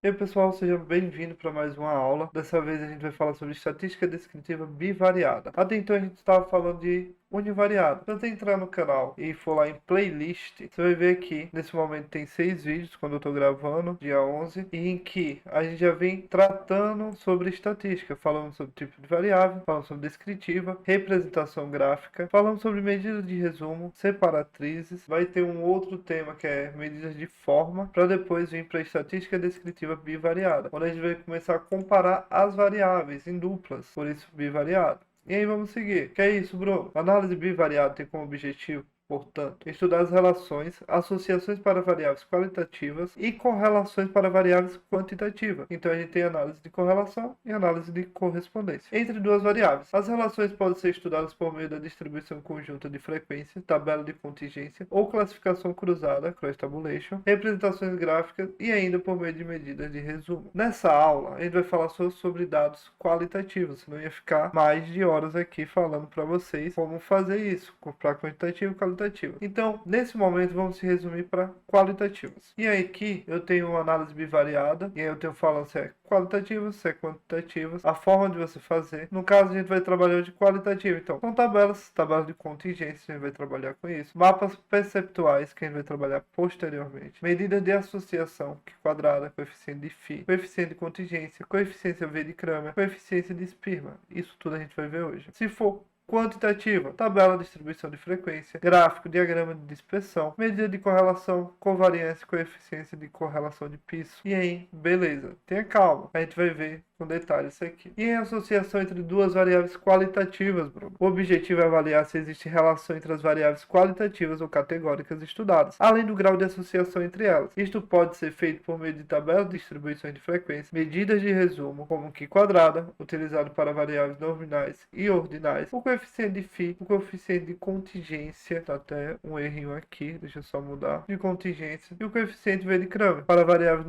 E aí pessoal, seja bem-vindo para mais uma aula. Dessa vez a gente vai falar sobre estatística descritiva bivariada. Até então a gente estava falando de univariada. Se você entrar no canal e for lá em playlist, você vai ver que nesse momento tem 6 vídeos, quando eu estou gravando, dia 11, e em que a gente já vem tratando sobre estatística, falando sobre tipo de variável, falando sobre descritiva, representação gráfica, falando sobre medidas de resumo, separatrizes. Vai ter um outro tema que é medidas de forma, para depois vir para estatística descritiva bivariada, onde a gente vai começar a comparar as variáveis em duplas, por isso bivariado. E aí vamos seguir. Que é isso, Bruno? A análise bivariada tem como objetivo, portanto, estudar as relações, associações para variáveis qualitativas e correlações para variáveis quantitativas. Então a gente tem análise de correlação e análise de correspondência entre duas variáveis. As relações podem ser estudadas por meio da distribuição conjunta de frequência, tabela de contingência ou classificação cruzada, cross tabulation, representações gráficas e ainda por meio de medidas de resumo. Nessa aula a gente vai falar só sobre dados qualitativos, senão ia ficar mais de horas aqui falando para vocês como fazer isso, para quantitativo e qualitativo. Então, nesse momento, vamos se resumir para qualitativos. E aí aqui eu tenho uma análise bivariada, e aí eu tenho falando se é qualitativas, se é quantitativas, a forma de você fazer. No caso, a gente vai trabalhar de qualitativo. Então, são tabelas de contingência, a gente vai trabalhar com isso. Mapas perceptuais, que a gente vai trabalhar posteriormente. Medidas de associação, que quadrada, coeficiente de Phi, coeficiente de contingência, coeficiência V de Kramer, coeficiência de Spearman. Isso tudo a gente vai ver hoje. Se for quantitativa, tabela, distribuição de frequência, gráfico, diagrama de dispersão, medida de correlação, covariância, coeficiência de correlação de piso. E aí, beleza, tenha calma, a gente vai ver com detalhes isso aqui. E em associação entre duas variáveis qualitativas, Bruno? O objetivo é avaliar se existe relação entre as variáveis qualitativas ou categóricas estudadas, além do grau de associação entre elas. Isto pode ser feito por meio de tabelas de distribuições de frequência, medidas de resumo, como Q quadrada, utilizado para variáveis nominais e ordinais, o coeficiente de Phi, o coeficiente de contingência, tá até um errinho aqui, deixa eu só mudar, de contingência, e o coeficiente V de Kramer para variáveis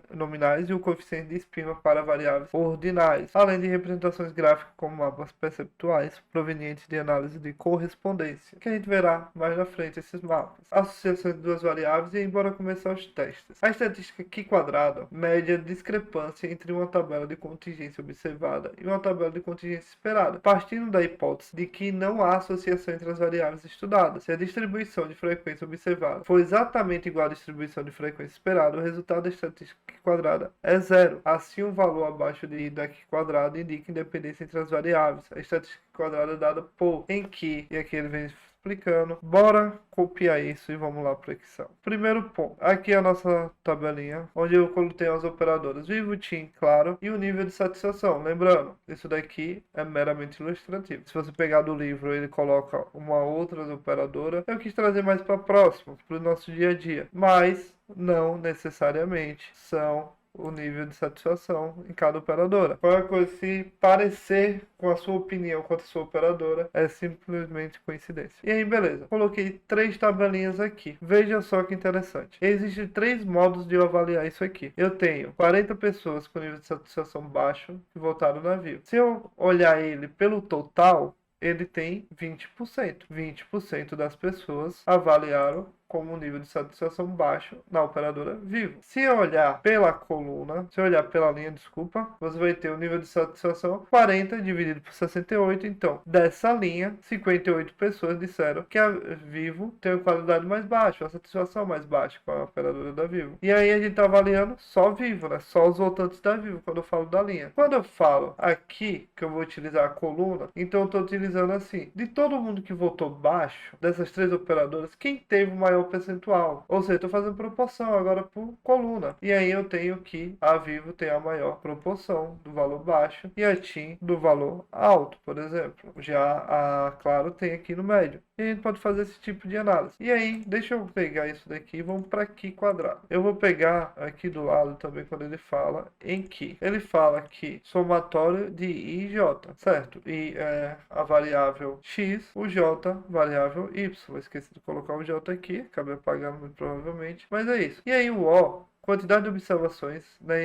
nominais e o coeficiente de Spearman para variáveis ordinais, além de representações gráficas como mapas perceptuais provenientes de análise de correspondência, que a gente verá mais na frente esses mapas. Associação de duas variáveis e embora começar os testes. A estatística Q quadrada mede a discrepância entre uma tabela de contingência observada e uma tabela de contingência esperada, partindo da hipótese de que não há associação entre as variáveis estudadas. Se a distribuição de frequência observada for exatamente igual à distribuição de frequência esperada, o resultado da estatística Q quadrada é zero. Assim, um valor abaixo da Q quadrada indica independência entre as variáveis. A estatística quadrada é dada por em que, e aqui ele vem explicando. Bora copiar isso e vamos lá para Excel. Primeiro ponto, aqui é a nossa tabelinha, onde eu coloquei as operadoras vivo, TIM, claro, e o nível de satisfação. Lembrando, isso daqui é meramente ilustrativo. Se você pegar do livro, ele coloca uma outra operadora. Eu quis trazer mais para próximo, para o nosso dia a dia, mas não necessariamente são o nível de satisfação em cada operadora. Qualquer coisa, se parecer com a sua opinião quanto a sua operadora, é simplesmente coincidência. E aí, beleza. Coloquei 3 tabelinhas aqui. Veja só que interessante. Existem 3 modos de eu avaliar isso aqui. Eu tenho 40 pessoas com nível de satisfação baixo que votaram na Vivo. Se eu olhar ele pelo total, ele tem 20%. 20% das pessoas avaliaram como um nível de satisfação baixo na operadora Vivo. Se eu olhar pela coluna, se eu olhar pela linha, desculpa, você vai ter o nível de satisfação 40 dividido por 68. Então, dessa linha, 58 pessoas disseram que a Vivo tem uma qualidade mais baixa, uma satisfação mais baixa com a operadora da Vivo. E aí a gente está avaliando só Vivo, né? Só os votantes da Vivo, quando eu falo da linha. Quando eu falo aqui que eu vou utilizar a coluna, então eu estou utilizando assim, de todo mundo que votou baixo, dessas 3 operadoras, quem teve o maior percentual? Ou seja, estou fazendo proporção agora por coluna. E aí eu tenho que a Vivo tem a maior proporção do valor baixo e a TIM do valor alto, por exemplo. Já a Claro tem aqui no médio. E a gente pode fazer esse tipo de análise. E aí, deixa eu pegar isso daqui e vamos para Q quadrado. Eu vou pegar aqui do lado também quando ele fala em Q. Ele fala que somatório de I e J, certo? I é a variável X, o J, variável Y. Eu esqueci de colocar o J aqui, acabei apagando muito provavelmente, mas é isso. E aí o O, quantidade de observações na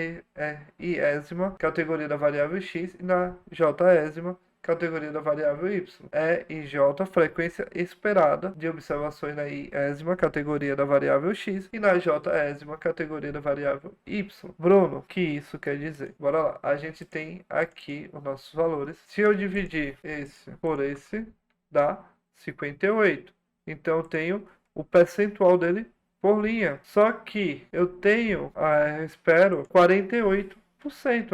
iésima, categoria da variável X, e na jésima, categoria da variável y. E e j, frequência esperada de observações na i-ésima categoria da variável x e na j-ésima categoria da variável y. Bruno, o que isso quer dizer? Bora lá. A gente tem aqui os nossos valores. Se eu dividir esse por esse, dá 58. Então eu tenho o percentual dele por linha. Só que eu tenho, espero, 48%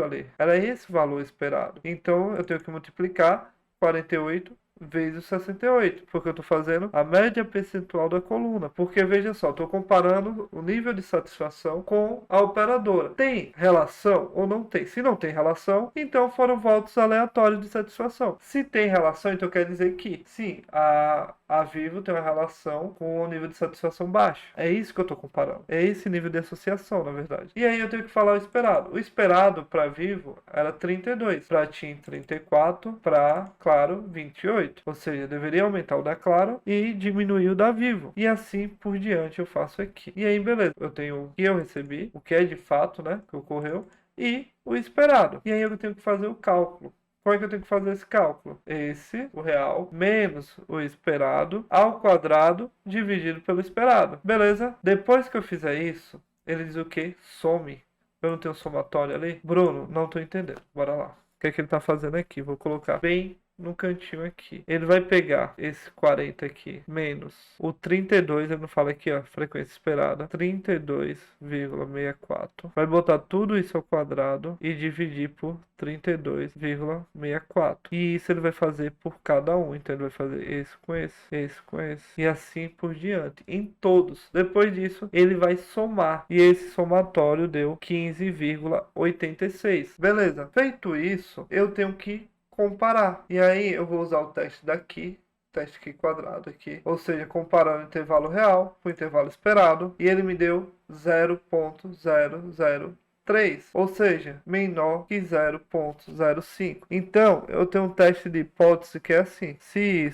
ali. Era esse o valor esperado. Então eu tenho que multiplicar 48 vezes 68, porque eu estou fazendo a média percentual da coluna. Porque veja só, estou comparando o nível de satisfação com a operadora. Tem relação ou não tem? Se não tem relação, então foram votos aleatórios de satisfação. Se tem relação, então quer dizer que sim, a Vivo tem uma relação com o nível de satisfação baixo. É isso que eu estou comparando. É esse nível de associação, na verdade. E aí eu tenho que falar o esperado. O esperado para Vivo era 32, para TIM 34, para Claro 28. Ou seja, deveria aumentar o da Claro e diminuir o da Vivo. E assim por diante eu faço aqui. E aí, beleza. Eu tenho o que eu recebi, o que é de fato, né, que ocorreu, e o esperado. E aí eu tenho que fazer o cálculo. Como é que eu tenho que fazer esse cálculo? Esse, o real, menos o esperado, ao quadrado, dividido pelo esperado. Beleza? Depois que eu fizer isso, ele diz o quê? Some. Eu não tenho somatório ali? Bruno, não tô entendendo. Bora lá. O que é que ele tá fazendo aqui? Vou colocar bem no cantinho aqui. Ele vai pegar esse 40 aqui, menos o 32, ele não fala aqui, ó, frequência esperada, 32,64. Vai botar tudo isso ao quadrado e dividir por 32,64. E isso ele vai fazer por cada um. Então ele vai fazer esse com esse com esse. E assim por diante. Em todos. Depois disso, ele vai somar. E esse somatório deu 15,86. Beleza. Feito isso, eu tenho que comparar. E aí eu vou usar o teste daqui, teste aqui quadrado aqui, ou seja, comparando o intervalo real com o intervalo esperado, e ele me deu 0,003, ou seja, menor que 0,05. Então, eu tenho um teste de hipótese que é assim: se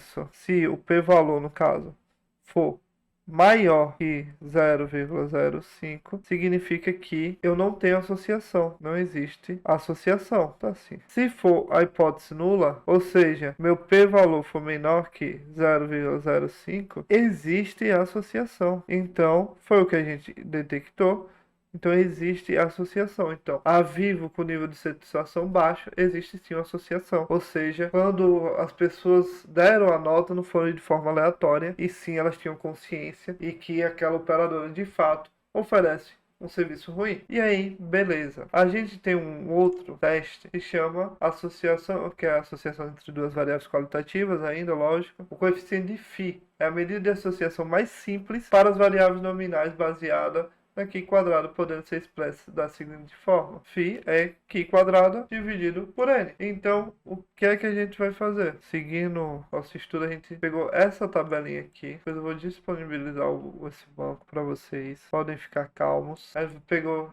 o p-valor, no caso, for maior que 0,05, significa que eu não tenho associação, não existe associação, tá assim. Se for a hipótese nula, ou seja, meu p-valor for menor que 0,05, existe associação. Então, foi o que a gente detectou. Então existe associação. Então, a Vivo com nível de satisfação baixo, existe sim uma associação. Ou seja, quando as pessoas deram a nota, não foi de forma aleatória, e sim elas tinham consciência e que aquela operadora de fato oferece um serviço ruim. E aí, beleza. A gente tem um outro teste que chama associação, que é a associação entre duas variáveis qualitativas, ainda, lógico. O coeficiente de φ é a medida de associação mais simples para as variáveis nominais baseada aqui quadrado, podendo ser expresso da seguinte forma: φ é Q quadrado dividido por N. Então, o que é que a gente vai fazer? Seguindo nosso estudo, a gente pegou essa tabelinha aqui. Depois eu vou disponibilizar esse banco para vocês. Podem ficar calmos. Aí pegou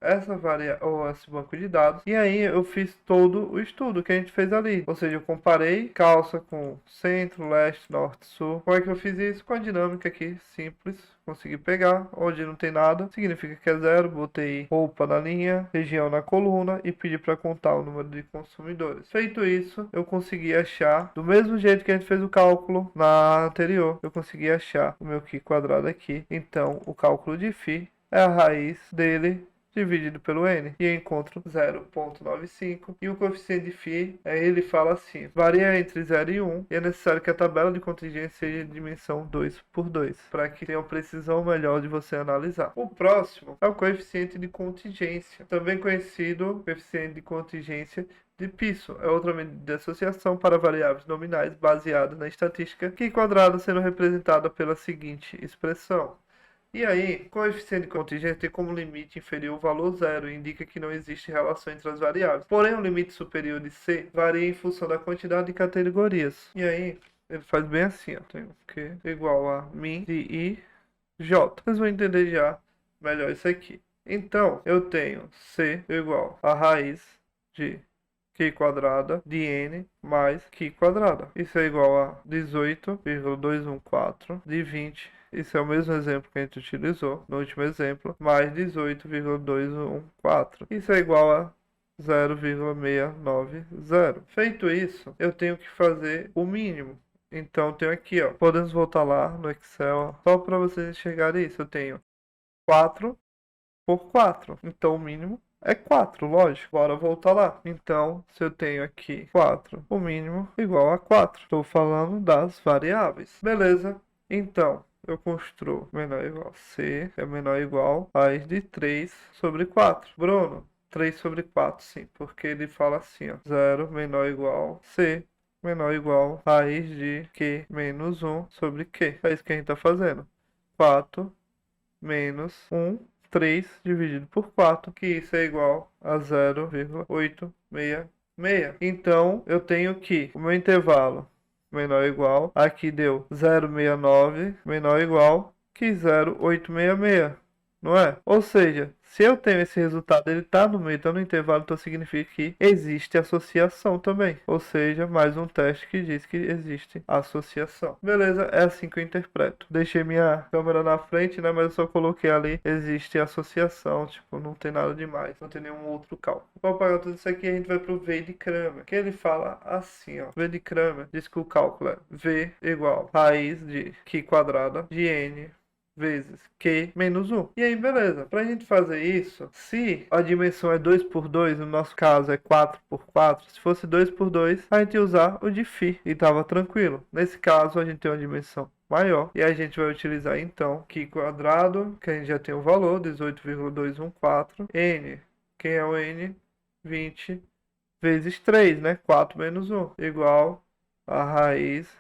esse banco de dados. E aí eu fiz todo o estudo que a gente fez ali. Ou seja, eu comparei calça com centro, leste, norte, sul. Como é que eu fiz isso? Com a dinâmica aqui, simples. Consegui pegar, onde não tem nada, significa que é zero. Botei roupa na linha, região na coluna e pedi para contar o número de consumidores. Feito isso, eu consegui achar, do mesmo jeito que a gente fez o cálculo na anterior, eu consegui achar o meu Q quadrado aqui. Então, o cálculo de φ é a raiz dele dividido pelo N, e eu encontro 0,95, e o coeficiente de φ, ele fala assim: varia entre 0 e 1, e é necessário que a tabela de contingência seja de dimensão 2 por 2, para que tenha uma precisão melhor de você analisar. O próximo é o coeficiente de contingência, também conhecido coeficiente de contingência de Pearson. É outra medida de associação para variáveis nominais baseada na estatística, Q quadrado sendo representada pela seguinte expressão. E aí, coeficiente de contingência tem como limite inferior o valor zero e indica que não existe relação entre as variáveis. Porém, o limite superior de C varia em função da quantidade de categorias. E aí, ele faz bem assim, ó. Tem Q igual a min de I, J. Vocês vão entender já melhor isso aqui. Então, eu tenho C igual a raiz de Q quadrada de N mais Q quadrada. Isso é igual a 18,214 de 20. Isso é o mesmo exemplo que a gente utilizou no último exemplo, mais 18,214. Isso é igual a 0,690. Feito isso, eu tenho que fazer o mínimo. Então, eu tenho aqui, ó. Podemos voltar lá no Excel, ó, só para vocês enxergarem isso. Eu tenho 4 por 4. Então, o mínimo é 4, lógico. Bora voltar lá. Então, se eu tenho aqui 4, o mínimo igual a 4. Estou falando das variáveis. Beleza. Então, eu construo menor igual C, é menor igual a raiz de 3 sobre 4. Bruno, 3 sobre 4, sim, porque ele fala assim, ó. 0 menor igual C menor igual a raiz de Q menos 1 sobre Q. É isso que a gente está fazendo. 4 menos 1, 3 dividido por 4, que isso é igual a 0,866. Então, eu tenho que o meu intervalo menor ou igual, aqui deu 0,69 menor ou igual que 0,866, não é? Ou seja, se eu tenho esse resultado, ele está no meio, está no intervalo, então significa que existe associação também. Ou seja, mais um teste que diz que existe associação. Beleza, é assim que eu interpreto. Deixei minha câmera na frente, né? Mas eu só coloquei ali, existe associação, tipo, não tem nada demais, não tem nenhum outro cálculo. Para apagar tudo isso aqui, a gente vai pro V de Kramer, que ele fala assim, ó. V de Kramer diz que o cálculo é V igual raiz de Q quadrada de N vezes Q menos 1. E aí, beleza. Para a gente fazer isso, se a dimensão é 2 por 2, no nosso caso é 4 por 4, se fosse 2 por 2, a gente ia usar o de φ e tava tranquilo. Nesse caso, a gente tem uma dimensão maior e a gente vai utilizar então Q quadrado, que a gente já tem o valor, 18,214, N, quem é o N? 20 vezes 3, né? 4 menos 1, igual a raiz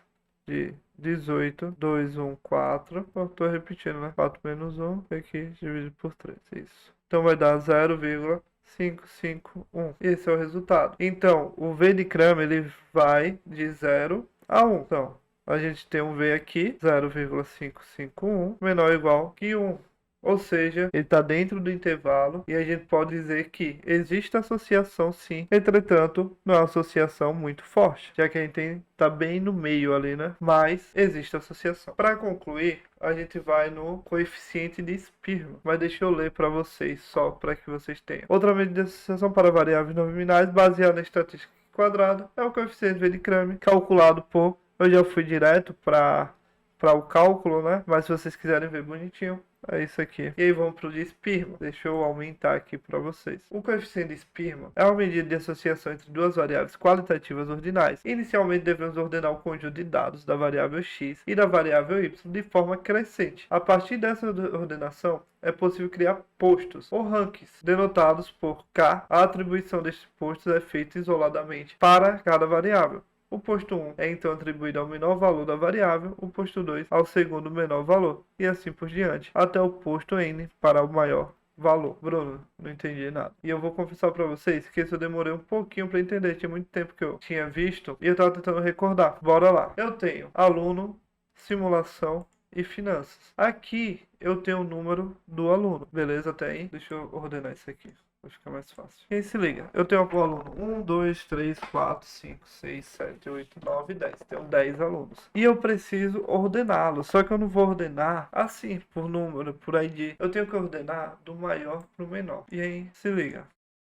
de 18,214. Estou repetindo, né? 4 menos 1 aqui dividido por 3. Isso. Então vai dar 0,551. Esse é o resultado. Então, o V de Kramer ele vai de 0 a 1. Então, a gente tem um V aqui, 0,551, menor ou igual que 1. Ou seja, ele está dentro do intervalo e a gente pode dizer que existe associação sim, entretanto, não é uma associação muito forte, já que a gente está bem no meio ali, né? Mas existe associação. Para concluir, a gente vai no coeficiente de Spearman, mas deixa eu ler para vocês, só para que vocês tenham. Outra medida de associação para variáveis nominais baseada na estatística quadrada é o coeficiente V de Kramer, calculado por... Eu já fui direto para o cálculo, né? Mas se vocês quiserem ver bonitinho, é isso aqui. E aí vamos para o de Spearman. Deixa eu aumentar aqui para vocês. O coeficiente de Spearman é uma medida de associação entre duas variáveis qualitativas ordinais. Inicialmente devemos ordenar o conjunto de dados da variável x e da variável y de forma crescente. A partir dessa ordenação, é possível criar postos ou rankings, denotados por K. A atribuição destes postos é feita isoladamente para cada variável. O posto 1 é então atribuído ao menor valor da variável, o posto 2 ao segundo menor valor, e assim por diante, até o posto n para o maior valor. Bruno, não entendi nada. E eu vou confessar para vocês que isso eu demorei um pouquinho para entender, tinha muito tempo que eu tinha visto, e eu estava tentando recordar. Bora lá. Eu tenho aluno, simulação e finanças. Aqui eu tenho o número do aluno, beleza até aí? Deixa eu ordenar isso aqui. Vai ficar mais fácil. E aí se liga, eu tenho o aluno 1, 2, 3, 4, 5, 6, 7, 8, 9, 10. Tenho 10 alunos. E eu preciso ordená-los. Só que eu não vou ordenar assim, por número, por ID. Eu tenho que ordenar do maior para o menor. E aí se liga.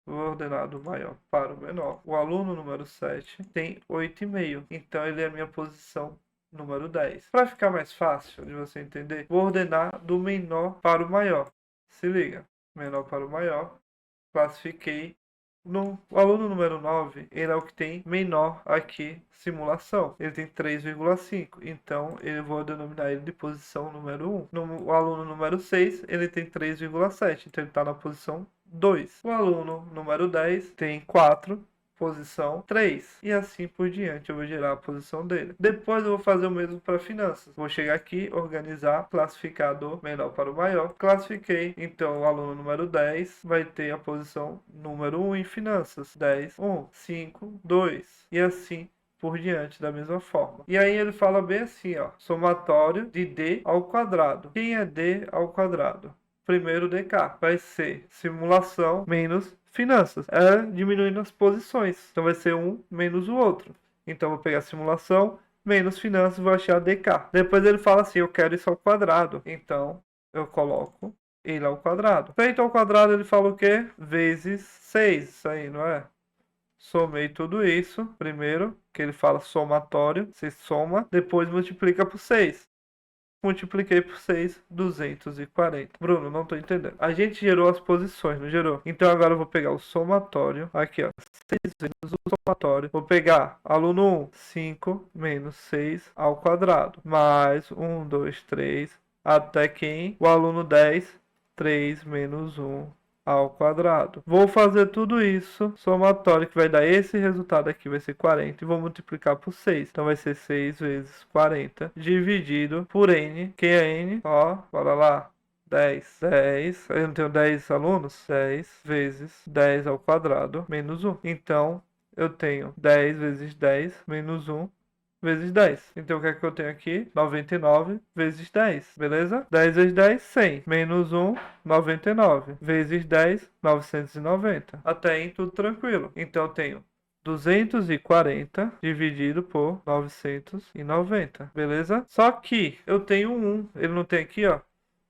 Vou ordenar do maior para o menor. O aluno número 7 tem 8,5. Então ele é a minha posição número 10. Para ficar mais fácil de você entender, vou ordenar do menor para o maior. Se liga. Menor para o maior. Classifiquei. O aluno número 9, ele é o que tem menor aqui, simulação. Ele tem 3,5. Então, eu vou denominar ele de posição número 1. O aluno número 6, ele tem 3,7. Então, ele está na posição 2. O aluno número 10 tem 4. Posição 3. E assim por diante, eu vou gerar a posição dele. Depois eu vou fazer o mesmo para finanças. Vou chegar aqui, organizar, classificador menor para o maior. Classifiquei, então o aluno número 10 vai ter a posição número 1 em finanças. 10, 1, 5, 2. E assim por diante, da mesma forma. E aí ele fala bem assim, ó. Somatório de D ao quadrado. Quem é D ao quadrado? Primeiro DK vai ser simulação menos finanças. É diminuindo as posições. Então vai ser um menos o outro. Então vou pegar simulação menos finanças, vou achar DK. Depois ele fala assim, eu quero isso ao quadrado. Então eu coloco ele ao quadrado. Feito ao quadrado, ele fala o quê? Vezes 6, isso aí, não é? Somei tudo isso, primeiro, que ele fala somatório, você soma, depois multiplica por 6. Multipliquei por 6, 240. Bruno, não tô entendendo. A gente gerou as posições, não gerou? Então agora eu vou pegar o somatório. Aqui, ó. 6 vezes o somatório. Vou pegar aluno 1, 5 menos 6 ao quadrado. Mais 1, 2, 3. Até quem? O aluno 10, 3 menos 1 ao quadrado. Vou fazer tudo isso somatório, que vai dar esse resultado aqui, vai ser 40, e vou multiplicar por 6. Então vai ser 6 vezes 40, dividido por n. Quem é n? Ó, bora lá. 10. 10. Eu não tenho 10 alunos? 10 vezes 10 ao quadrado, menos 1. Então, eu tenho 10 vezes 10, menos 1, vezes 10. Então, o que é que eu tenho aqui? 99 vezes 10, beleza? 10 vezes 10, 100. Menos 1, 99. Vezes 10, 990. Até aí, tudo tranquilo. Então, eu tenho 240 dividido por 990, beleza? Só que eu tenho 1. Ele não tem aqui, ó.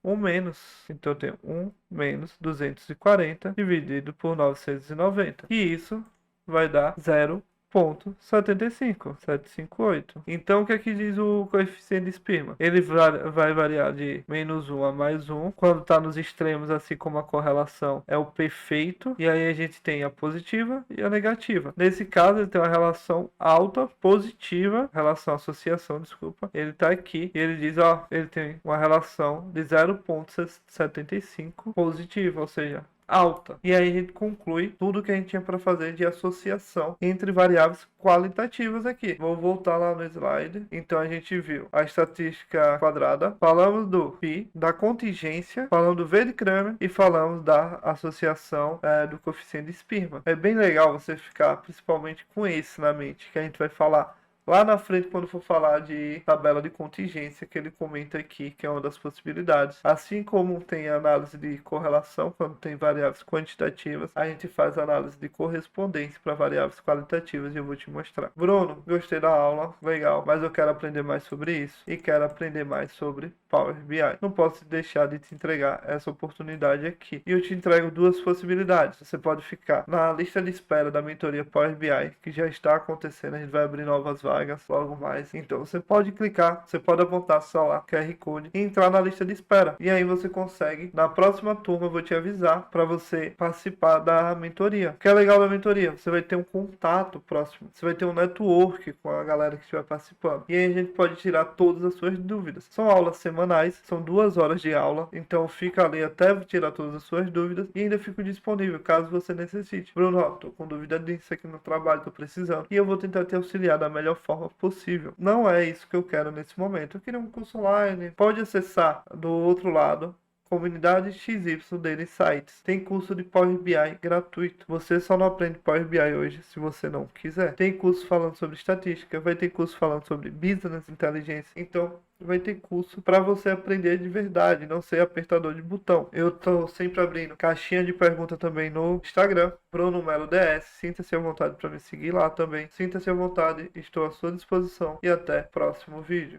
1 menos. Então, eu tenho 1 menos 240 dividido por 990. E isso vai dar 0,75, 758. Então, o que é que diz o coeficiente de Spearman? Ele vai variar de menos 1 a mais 1. Quando está nos extremos, assim como a correlação é o perfeito. E aí a gente tem a positiva e a negativa. Nesse caso, ele tem uma relação alta, positiva, relação associação, desculpa. Ele está aqui e ele diz, ó, ele tem uma relação de 0,75 positiva, ou seja, alta. E aí a gente conclui tudo que a gente tinha para fazer de associação entre variáveis qualitativas aqui. Vou voltar lá no slide. Então a gente viu a estatística quadrada, falamos do π, da contingência, falamos do V de Kramer e falamos da associação do coeficiente de Spearman. É bem legal você ficar principalmente com esse na mente, que a gente vai falar lá na frente, quando for falar de tabela de contingência, que ele comenta aqui, que é uma das possibilidades. Assim como tem análise de correlação, quando tem variáveis quantitativas, a gente faz análise de correspondência para variáveis qualitativas e eu vou te mostrar. Bruno, gostei da aula, legal, mas eu quero aprender mais sobre isso e quero aprender mais sobre Power BI. Não posso deixar de te entregar essa oportunidade aqui. E eu te entrego duas possibilidades. Você pode ficar na lista de espera da mentoria Power BI, que já está acontecendo, a gente vai abrir novas vagas logo mais. Então você pode clicar, você pode apontar só lá QR Code e entrar na lista de espera. E aí você consegue, na próxima turma eu vou te avisar para você participar da mentoria. O que é legal da mentoria? Você vai ter um contato próximo, você vai ter um network com a galera que estiver participando. E aí a gente pode tirar todas as suas dúvidas. São aulas semanais, são 2 horas de aula, então fica ali até tirar todas as suas dúvidas e ainda fico disponível caso você necessite. Bruno, ó, tô com dúvida disso aqui no trabalho, tô precisando. E eu vou tentar te auxiliar da melhor forma possível. Não é isso que eu quero nesse momento. Eu queria um curso online. Pode acessar do outro lado, comunidade XY deles sites. Tem curso de Power BI gratuito. Você só não aprende Power BI hoje se você não quiser. Tem curso falando sobre estatística, vai ter curso falando sobre business inteligência. Então, vai ter curso para você aprender de verdade, não ser apertador de botão. Eu tô sempre abrindo caixinha de pergunta também no Instagram, Bruno Melo DS. Sinta-se à vontade para me seguir lá também. Sinta-se à vontade, estou à sua disposição e até o próximo vídeo.